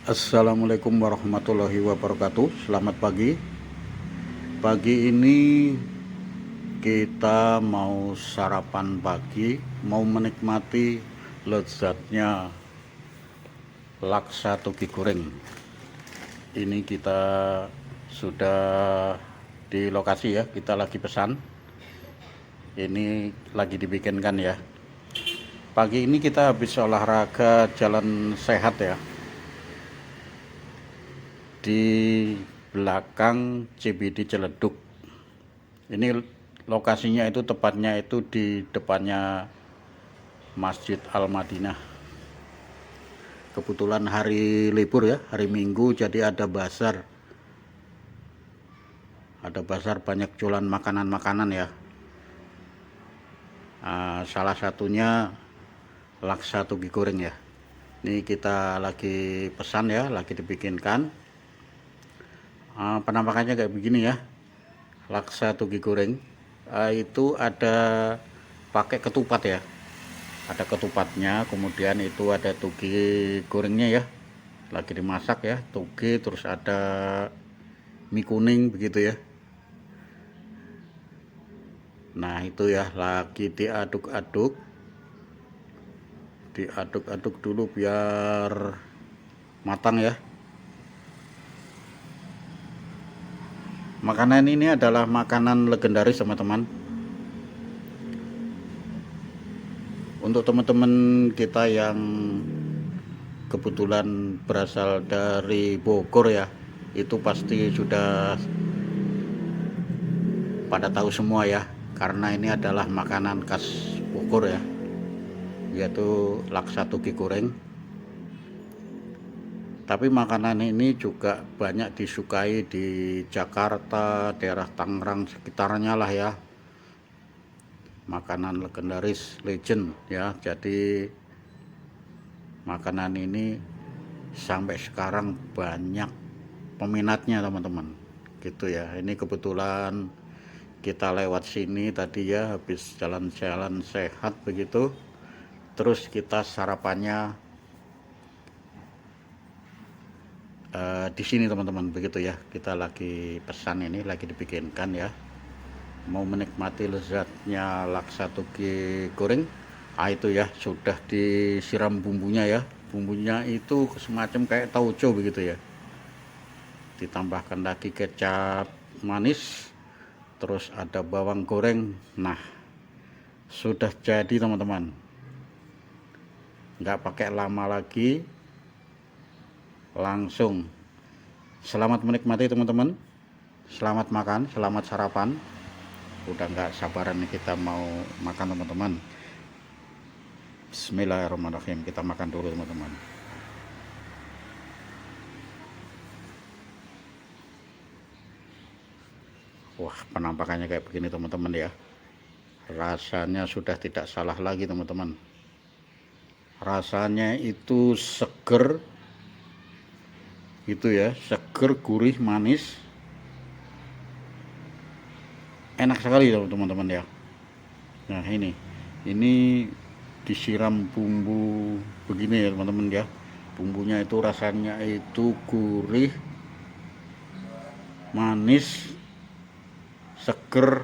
Assalamualaikum warahmatullahi wabarakatuh. Selamat pagi. Pagi ini kita mau sarapan pagi, mau menikmati lezatnya laksa toge goreng. Ini kita sudah di lokasi ya, kita lagi pesan. Ini lagi dibikinkan ya. Pagi ini kita habis olahraga jalan sehat ya, di belakang CBD Ciledug. Ini lokasinya itu tepatnya itu di depannya Masjid Al-Madinah. Kebetulan hari libur ya, hari Minggu, jadi ada bazar. Ada bazar, banyak jualan makanan-makanan ya. Salah satunya laksa toge goreng ya. Ini kita lagi pesan ya, lagi dibikinkan. Penampakannya kayak begini ya. Laksa toge goreng itu ada pakai ketupat ya, ada ketupatnya, kemudian itu ada toge gorengnya ya, lagi dimasak ya, toge, terus ada mie kuning begitu ya. Nah itu ya, lagi diaduk-aduk dulu biar matang ya. Makanan ini adalah makanan legendaris teman-teman. Untuk teman-teman kita yang kebetulan berasal dari Bogor ya, itu pasti sudah pada tahu semua ya, karena ini adalah makanan khas Bogor ya, yaitu laksa toge goreng. Tapi makanan ini juga banyak disukai di Jakarta, daerah Tangerang sekitarnya lah ya. Makanan legendaris, legend ya. Jadi makanan ini sampai sekarang banyak peminatnya teman-teman. Gitu ya. Ini kebetulan kita lewat sini tadi ya, habis jalan-jalan sehat begitu. Terus kita sarapannya di sini teman-teman begitu ya. Kita lagi pesan, ini lagi dibikinkan ya, mau menikmati lezatnya laksa toge goreng. Itu ya, sudah disiram bumbunya ya, bumbunya itu semacam kayak tauco begitu ya, ditambahkan lagi kecap manis, terus ada bawang goreng. Nah sudah jadi teman-teman, nggak pakai lama lagi, langsung. Selamat menikmati teman-teman, selamat makan, selamat sarapan. Udah nggak sabaran nih kita mau makan teman-teman. Bismillahirrahmanirrahim, kita makan dulu teman-teman. Wah, penampakannya kayak begini teman-teman ya. Rasanya sudah tidak salah lagi teman-teman. Rasanya itu seger, itu ya, seger, gurih, manis, enak sekali teman-teman ya. Nah ini disiram bumbu begini ya teman-teman ya. Bumbunya itu rasanya itu gurih, manis, seger.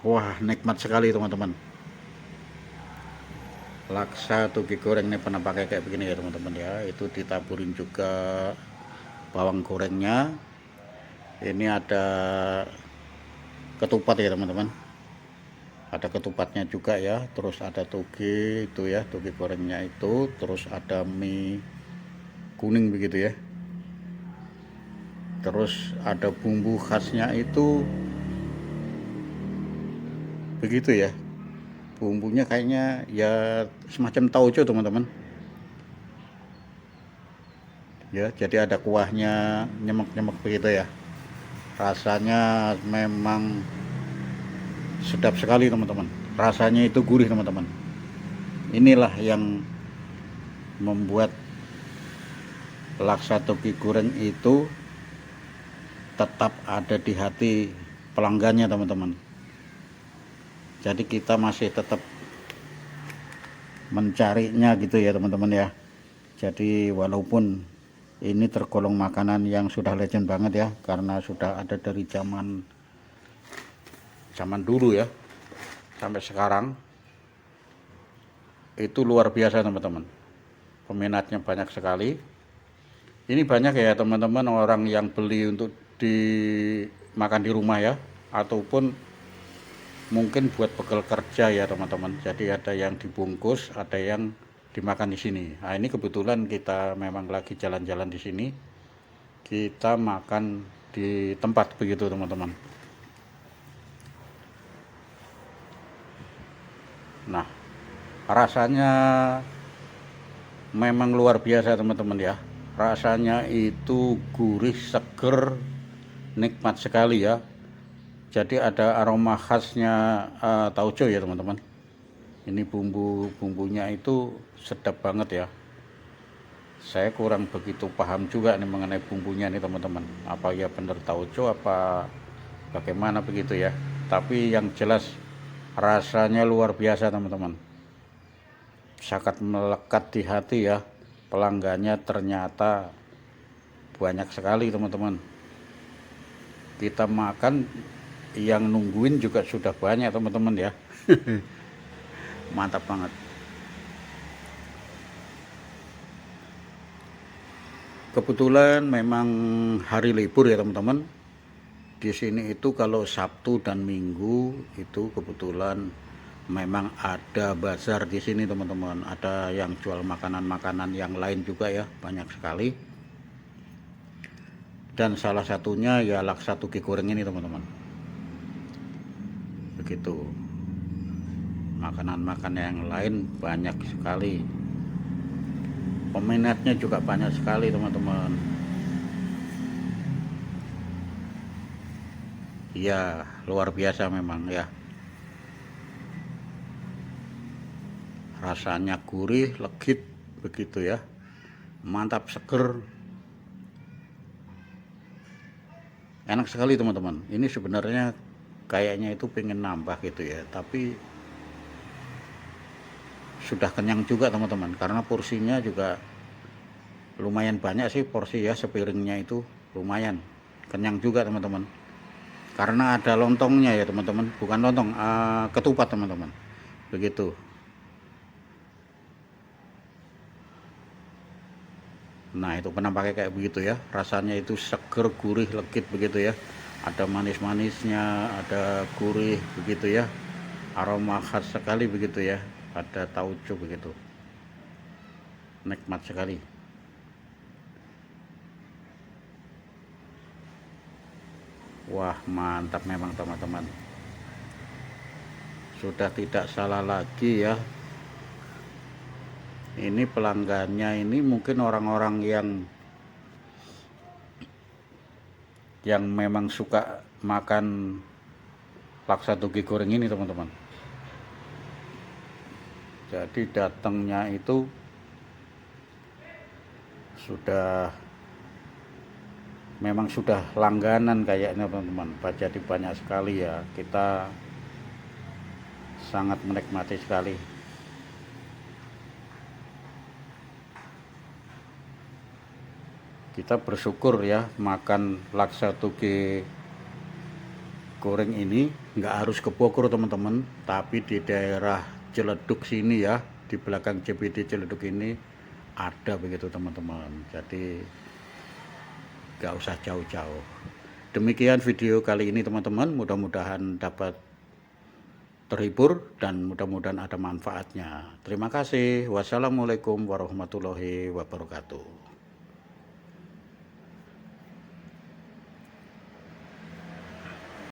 Wah, nikmat sekali teman-teman. Laksa toge goreng ini penampaknya kayak begini ya teman-teman ya. Itu ditaburin juga bawang gorengnya. Ini ada ketupat ya teman-teman, ada ketupatnya juga ya. Terus ada toge itu ya, toge gorengnya itu. Terus ada mie kuning begitu ya. Terus ada bumbu khasnya itu begitu ya. Bumbunya kayaknya ya semacam tauco teman-teman ya. Jadi ada kuahnya, nyemek-nyemek begitu ya. Rasanya memang sedap sekali teman-teman. Rasanya itu gurih teman-teman. Inilah yang membuat laksa toge goreng itu tetap ada di hati pelanggannya teman-teman. Jadi kita masih tetap mencarinya gitu ya teman-teman ya. Jadi walaupun Ini tergolong makanan yang sudah legend banget ya, karena sudah ada dari zaman dulu ya sampai sekarang. Itu luar biasa teman-teman, peminatnya banyak sekali. Ini banyak ya teman-teman orang yang beli untuk dimakan di rumah ya, ataupun mungkin buat bekal kerja ya teman-teman. Jadi ada yang dibungkus, ada yang dimakan di sini. Nah, ini kebetulan kita memang lagi jalan-jalan di sini. Kita makan di tempat begitu teman-teman. Nah, rasanya memang luar biasa teman-teman ya. Rasanya itu gurih, seger, nikmat sekali ya. Jadi ada aroma khasnya tauco ya teman-teman. Ini bumbunya itu sedap banget ya. Saya kurang begitu paham juga nih mengenai bumbunya nih teman-teman. Apa ya benar tauco apa bagaimana begitu ya. Tapi yang jelas rasanya luar biasa teman-teman. Sangat melekat di hati ya. Pelanggannya ternyata banyak sekali teman-teman. Kita makan, yang nungguin juga sudah banyak teman-teman ya. Mantap banget. Kebetulan memang hari libur ya teman-teman. Di sini itu kalau Sabtu dan Minggu itu kebetulan memang ada bazar di sini teman-teman. Ada yang jual makanan-makanan yang lain juga ya, banyak sekali. Dan salah satunya ya laksa tuki goreng ini teman-teman. Begitu. Makanan-makanan yang lain banyak sekali. Peminatnya juga banyak sekali teman-teman. Ya luar biasa memang ya. Rasanya gurih, legit begitu ya. Mantap, seger. Enak sekali teman-teman. Ini sebenarnya kayaknya itu pengen nambah gitu ya. Tapi sudah kenyang juga teman-teman. Karena porsinya juga lumayan banyak sih porsi ya, sepiringnya itu lumayan. Kenyang juga teman-teman. Karena ada lontongnya ya teman-teman, bukan lontong, ketupat teman-teman. Begitu. Nah itu penampaknya kayak begitu ya. Rasanya itu seger, gurih, legit begitu ya. Ada manis-manisnya, ada gurih begitu ya. Aroma khas sekali begitu ya. Ada tauco begitu. Nikmat sekali. Wah mantap memang teman-teman. Sudah tidak salah lagi ya. Ini pelanggannya ini mungkin orang-orang yang memang suka makan laksa tuki goreng ini teman-teman. Jadi datangnya itu memang sudah langganan kayaknya teman-teman. Jadi banyak sekali ya, kita sangat menikmati sekali. Kita bersyukur ya makan laksa tuki goreng ini nggak harus ke Bogor teman-teman, tapi di daerah Ciledug sini ya, di belakang CBD Ciledug ini ada begitu teman-teman. Jadi nggak usah jauh-jauh. Demikian video kali ini teman-teman, mudah-mudahan dapat terhibur dan mudah-mudahan ada manfaatnya. Terima kasih. Wassalamualaikum warahmatullahi wabarakatuh.